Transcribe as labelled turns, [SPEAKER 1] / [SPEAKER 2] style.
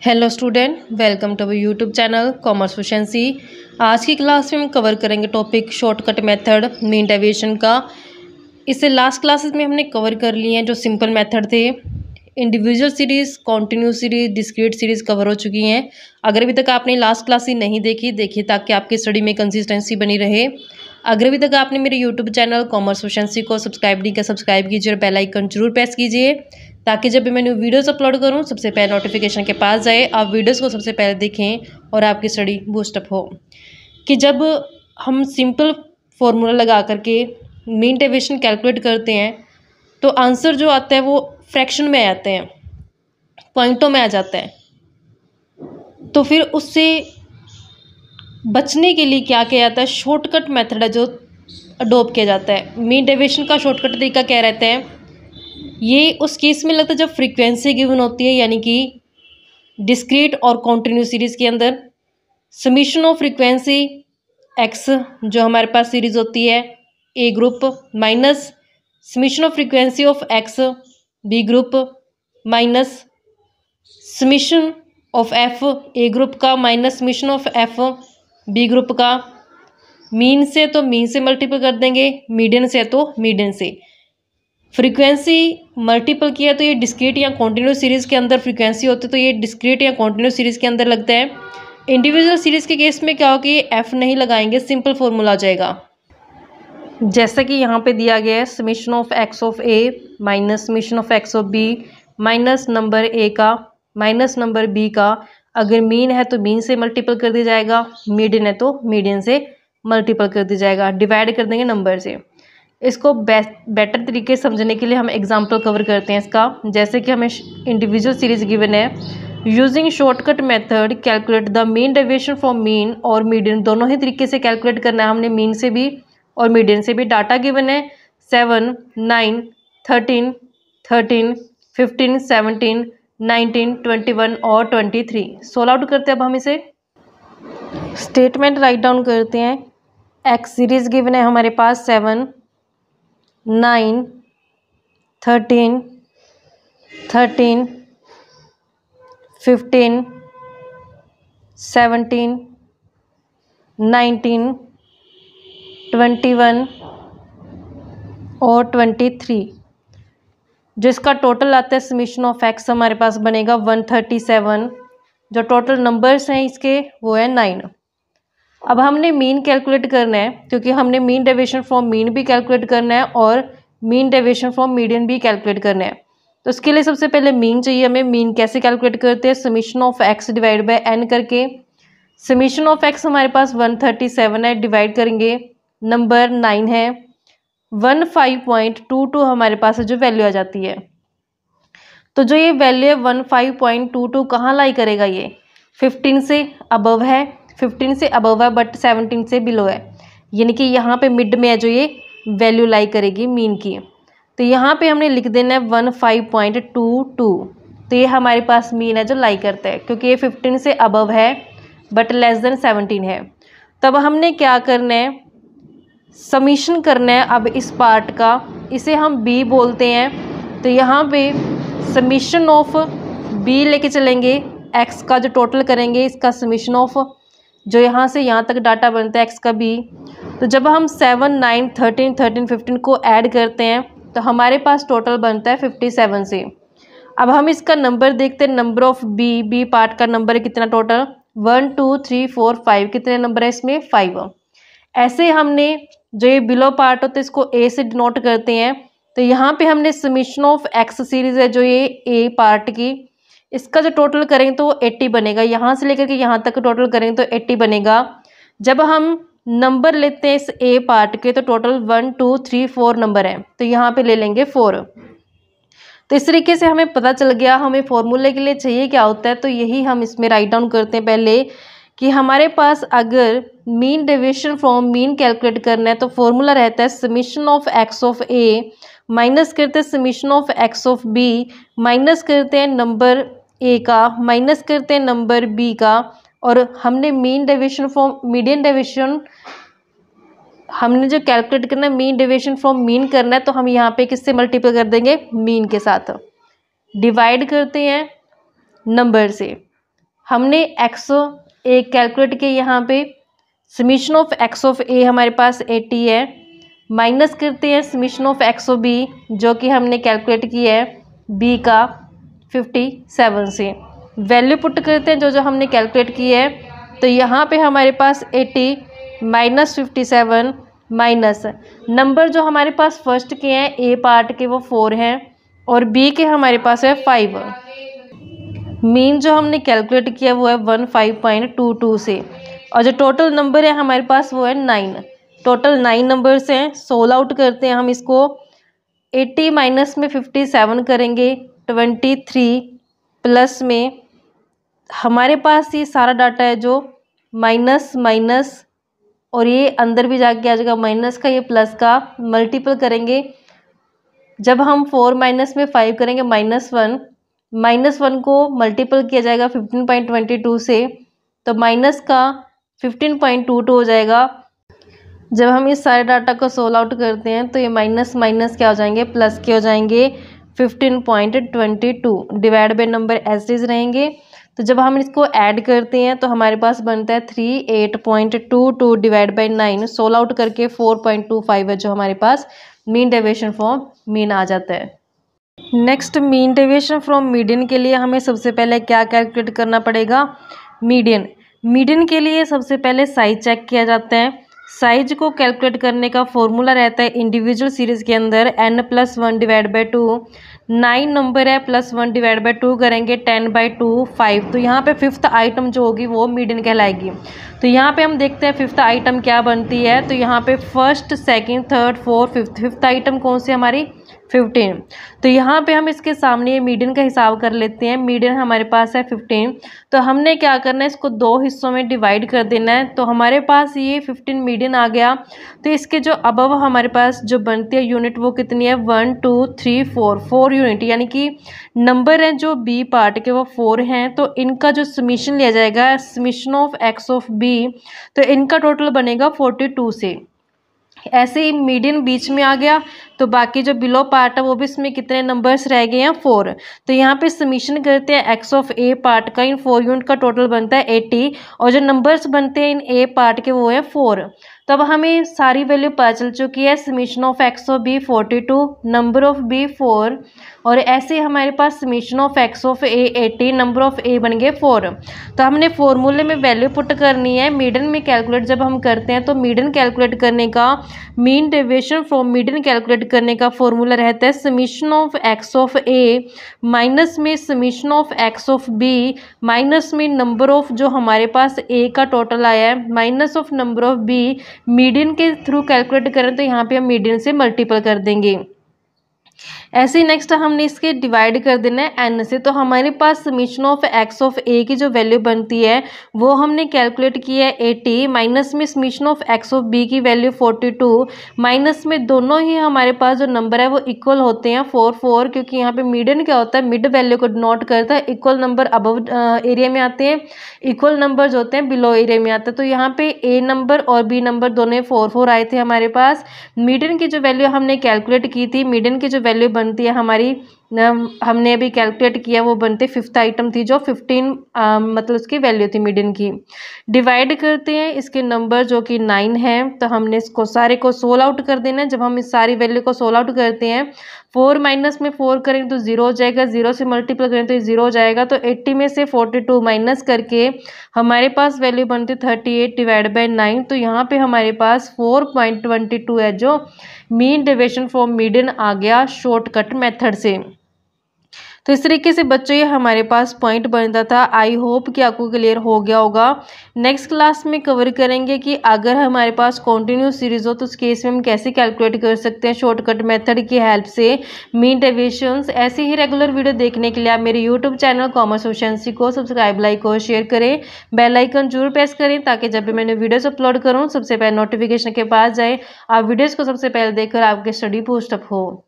[SPEAKER 1] Hello student, welcome to our YouTube channel commerce efficiency. आज की class में हम कवर करेंगे topic shortcut method mean deviation का। इससे लास्ट क्लासेस में हमने कवर कर लिए हैं जो सिंपल मेथड थे। Individual series, continuous series, discrete series cover हो चुकी हैं। अगर अभी तक आपने लास्ट क्लास ही नहीं देखिए ताकि आपकी स्टडी में कंसिस्टेंसी बनी रहे। अगर अभी तक आपने मेरे यूट्यूब चैनल कॉमर्स एफिशिएंसी को सब्सक्राइब नहीं किया, सब्सक्राइब कीजिए और बेल आइकन जरूर प्रेस कीजिए ताकि जब भी मैं न्यू वीडियोस अपलोड करूं सबसे पहले नोटिफिकेशन के पास जाए, आप वीडियोस को सबसे पहले देखें और आपकी स्टडी बूस्टअप हो। कि जब हम सिंपल फार्मूला लगा करके मीन डेविएशन कैलकुलेट करते हैं तो आंसर जो आता है वो फ्रैक्शन में आ जाते हैं, पॉइंटों में आ जाता है। तो फिर उससे बचने के लिए क्या किया जाता है, शॉर्टकट मेथड है जो अडोप्ट किया जाता है। मीन डेविएशन का शॉर्टकट तरीका क्या रहता है, ये उस केस में लगता है जब फ्रीक्वेंसी गिवन होती है, यानी कि डिस्क्रीट और कॉन्टिन्यूस सीरीज़ के अंदर समीशन ऑफ फ्रीक्वेंसी एक्स जो हमारे पास सीरीज़ होती है A group minus summation of frequency of x B group minus summation of f A group का minus summation of f B group का। मीन से तो मीन से मल्टीपल कर देंगे, मीडियन से तो मीडियन से। फ्रीक्वेंसी मल्टीपल किया तो ये डिस्क्रीट या कॉन्टिन्यूस सीरीज़ के अंदर फ्रीक्वेंसी होती है तो ये डिस्क्रीट या कॉन्टिन्यूस सीरीज़ के अंदर लगता है। इंडिविजुअल सीरीज़ के केस में क्या होगा कि एफ नहीं लगाएंगे, सिंपल फॉर्मूला आ जाएगा। जैसा कि यहाँ पे दिया गया है summation of x of A minus summation of x of B minus number A का माइनस नंबर बी का। अगर मीन है तो मीन से मल्टीपल कर दिया जाएगा, मीडियन है तो मीडियन से मल्टीपल कर दिया जाएगा, डिवाइड कर देंगे नंबर से। इसको बेटर तरीके से समझने के लिए हम एग्जांपल कवर करते हैं इसका। जैसे कि हमें इंडिविजुअल सीरीज गिवन है, using shortcut method calculate the mean deviation from mean और मीडियन। दोनों ही तरीके से कैलकुलेट करना है हमने, मीन से भी और मीडियन से भी। डाटा गिवन है 7, 9, 13, 13, 15, 17, 19, 21 और 23। सोल्व आउट करते हैं अब हम इसे। स्टेटमेंट राइट डाउन करते हैं। एक्स सीरीज गिवन है हमारे पास 7, 9, 13, 13, 15, 17, 19, 21 और 23। जिसका टोटल आता है समीशन ऑफ एक्स हमारे पास बनेगा 137। जो टोटल नंबर्स हैं इसके वो है 9। अब हमने मीन कैलकुलेट करना है क्योंकि हमने मीन डेविएशन फ्रॉम मीन भी कैलकुलेट करना है और मीन डेविएशन फ्रॉम मीडियन भी कैलकुलेट करना है। तो इसके लिए सबसे पहले मीन चाहिए हमें। मीन कैसे कैलकुलेट करते हैं, summation of X divide by N करके। समीशन ऑफ एक्स हमारे पास 137 है, डिवाइड करेंगे नंबर 9 है, 15.22 हमारे पास जो वैल्यू आ जाती है। तो जो ये वैल्यू है 15.22 कहाँ लाई करेगा, ये 15 से अबव है, 15 से अबव है बट 17 से बिलो है, यानी कि यहाँ पे मिड में है जो ये वैल्यू लाई करेगी मीन की। तो यहाँ पे हमने लिख देना है 15.22। तो ये हमारे पास मीन है जो लाई करता है क्योंकि ये 15 से अबव है बट लेस देन 17 है। तब हमने क्या करना है, समीशन करना है अब इस पार्ट का, इसे हम बी बोलते हैं। तो यहाँ पे समीशन ऑफ बी लेके चलेंगे, एक्स का जो टोटल करेंगे इसका समीशन ऑफ जो यहाँ से यहाँ तक डाटा बनता है एक्स का बी। तो जब हम 7, 9, 13, 13, 15 को ऐड करते हैं तो हमारे पास टोटल बनता है 57 से। अब हम इसका नंबर देखते हैं, नंबर ऑफ बी पार्ट का नंबर है कितना टोटल, 1, 2, 3, 4, 5। कितने नंबर है इसमें, 5। ऐसे हमने जो ये बिलो पार्ट होता है इसको ए से डिनोट करते हैं। तो यहाँ पे हमने समीशन ऑफ एक्स सीरीज है जो ये ए पार्ट की, इसका जो टोटल करेंगे तो 80 बनेगा। यहाँ से लेकर के यहाँ तक टोटल करेंगे तो 80 बनेगा। जब हम नंबर लेते हैं इस ए पार्ट के तो टोटल 1, 2, 3, 4 नंबर है, तो यहाँ पे ले लेंगे 4। तो इस तरीके से हमें पता चल गया हमें फॉर्मूले के लिए चाहिए क्या होता है। तो यही हम इसमें राइट डाउन करते हैं पहले कि हमारे पास अगर mean deviation from mean calculate करना है तो फॉर्मूला रहता है summation of x of A minus करते हैं summation of x of B minus करते हैं नंबर ए का माइनस करते हैं नंबर बी का। और हमने mean deviation from median deviation हमने जो कैलकुलेट करना है, मीन डेविएशन फ्रॉम मीन करना है, तो हम यहाँ पे किससे मल्टीपल कर देंगे, मीन के साथ डिवाइड करते हैं नंबर से। हमने एक्स ए कैलकुलेट किया, यहाँ पे summation of x of A हमारे पास 80 है, माइनस करते हैं summation of x of B जो कि हमने कैलकुलेट किया है बी का 57 से, वैल्यू पुट करते हैं जो जो हमने कैलकुलेट की है। तो यहाँ पे हमारे पास 80 माइनस 57 माइनस नंबर जो हमारे पास फर्स्ट के हैं ए पार्ट के वो 4 हैं और बी के हमारे पास है 5। मीन जो हमने कैलकुलेट किया वो है 15.22 से, और जो टोटल नंबर है हमारे पास वो है 9। टोटल 9 नंबर्स हैं। सोल आउट करते हैं हम इसको, 80 माइनस में 57 करेंगे 23 प्लस में हमारे पास ये सारा डाटा है जो माइनस माइनस और ये अंदर भी जाके आ जाएगा माइनस का, ये प्लस का मल्टीपल करेंगे। जब हम 4 माइनस में 5 करेंगे -1 को मल्टीपल किया जाएगा 15.22 से, तो माइनस का 15.22 हो जाएगा। जब हम इस सारे डाटा को सोल आउट करते हैं तो ये माइनस माइनस क्या हो जाएंगे, प्लस के हो जाएंगे 15.22 डिवाइड बाय नंबर एज रहेंगे। तो जब हम इसको ऐड करते हैं तो हमारे पास बनता है 38.22 डिवाइड बाय 9, सोल आउट करके 4.25 है जो हमारे पास मीन डेविएशन फ्रॉम मीन आ जाता है। Next, mean deviation from median के लिए हमें सबसे पहले क्या कैलकुलेट करना पड़ेगा, मीडियन के लिए सबसे पहले साइज चेक किया जाता है। साइज को कैलकुलेट करने का फॉर्मूला रहता है इंडिविजुअल सीरीज के अंदर n+1 डिवाइड बाई 2, 9 नंबर है +1 डिवाइड बाई 2 करेंगे 10/2 5। तो यहाँ पे 5th आइटम जो होगी वो मीडियन कहलाएगी। तो यहाँ पे हम देखते हैं 5th आइटम क्या बनती है। तो यहाँ पे first, second, third, fourth, fifth item कौन सी हमारी 15। तो यहाँ पे हम इसके सामने मीडियन का हिसाब कर लेते हैं। मीडियन हमारे पास है 15, तो हमने क्या करना है, इसको 2 हिस्सों में डिवाइड कर देना है। तो हमारे पास ये 15 मीडियन आ गया। तो इसके जो अबव हमारे पास जो बनती है यूनिट वो कितनी है, 1 2 3 4 यूनिट, यानी कि नंबर हैं जो बी पार्ट के वो 4 हैं। तो इनका जो समीशन लिया जाएगा, summation of x of B, तो इनका टोटल बनेगा 42 से। ऐसे ही मीडियन बीच में आ गया, तो बाकी जो बिलो पार्ट है वो भी इसमें कितने नंबर्स रह गए हैं, 4। तो यहाँ पे समीशन करते हैं एक्स ऑफ ए पार्ट का, इन 4 यूनिट का टोटल बनता है 80 और जो नंबर्स बनते हैं इन ए पार्ट के वो है 4। तब हमें सारी वैल्यू पता चल चुकी है। Summation of x of B 42, number of B 4, और ऐसे हमारे पास summation of x of A 80, number of A बन गए 4। तो हमने फॉर्मूले में वैल्यू पुट करनी है। मीडियन में कैलकुलेट जब हम करते हैं तो मीडियन कैलकुलेट करने का, mean deviation from median calculate करने का फॉर्मूला रहता है summation of x of A minus में summation of x of B minus में नंबर ऑफ जो हमारे पास ए का टोटल आया है minus of number of B. Median के थ्रू कैलकुलेट करें तो यहाँ पे हम मीडियन से मल्टीपल कर देंगे। ऐसे ही नेक्स्ट हमने इसके डिवाइड कर देना है एन से। तो हमारे पास समीशन ऑफ एक्स ऑफ ए की जो वैल्यू बनती है वो हमने कैलकुलेट की है 80, माइनस में summation of x of B की वैल्यू 42, माइनस में दोनों ही हमारे पास जो नंबर है वो इक्वल होते हैं 4 क्योंकि यहाँ पे मीडियन क्या होता है, मिड वैल्यू को नोट करता है। इक्वल नंबर अबव एरिया में आते हैं, इक्वल नंबर जो होते हैं बिलो एरिया में आते हैं। तो यहाँ पे ए नंबर और बी नंबर दोनों 4 आए थे हमारे पास। मीडियन की जो वैल्यू हमने कैलकुलेट की थी, मीडियन की जो वैल्यू बनती है हमारी, हमने अभी कैलकुलेट किया, वो बनते 5th आइटम थी जो 15 मतलब उसकी वैल्यू थी मीडियन की। डिवाइड करते हैं इसके नंबर जो कि 9 है, तो हमने इसको सारे को सोल आउट कर देना है। जब हम इस सारी वैल्यू को सोल आउट करते हैं, 4 माइनस में 4 करेंगे तो 0 हो जाएगा, 0 से मल्टीप्लाई करें तो 0 हो जाएगा। तो 80 में से 42 माइनस करके हमारे पास वैल्यू बनती 38 डिवाइड बाई 9। तो यहाँ पे हमारे पास 4.22 है जो मीन डेविएशन फ्रॉम मीडियन आ गया शॉर्टकट मेथड से। तो इस तरीके से बच्चों ये हमारे पास पॉइंट बनता था। आई होप कि आपको क्लियर हो गया होगा। नेक्स्ट क्लास में कवर करेंगे कि अगर हमारे पास कॉन्टिन्यूस सीरीज हो तो उस केस में हम कैसे कैलकुलेट कर सकते हैं शॉर्टकट मेथड की हेल्प से मीन डेविएशंस। ऐसे ही रेगुलर वीडियो देखने के लिए आप मेरे यूट्यूब चैनल कॉमर्स एफिशिएंसी को सब्सक्राइब, लाइक और शेयर करें। बेल आइकन जरूर प्रेस करें ताकि जब भी मैंने वीडियोस अपलोड करूँ सबसे पहले नोटिफिकेशन के पास जाए, आप वीडियोज़ को सबसे पहले देखकर आपके स्टडी बूस्ट अप हो।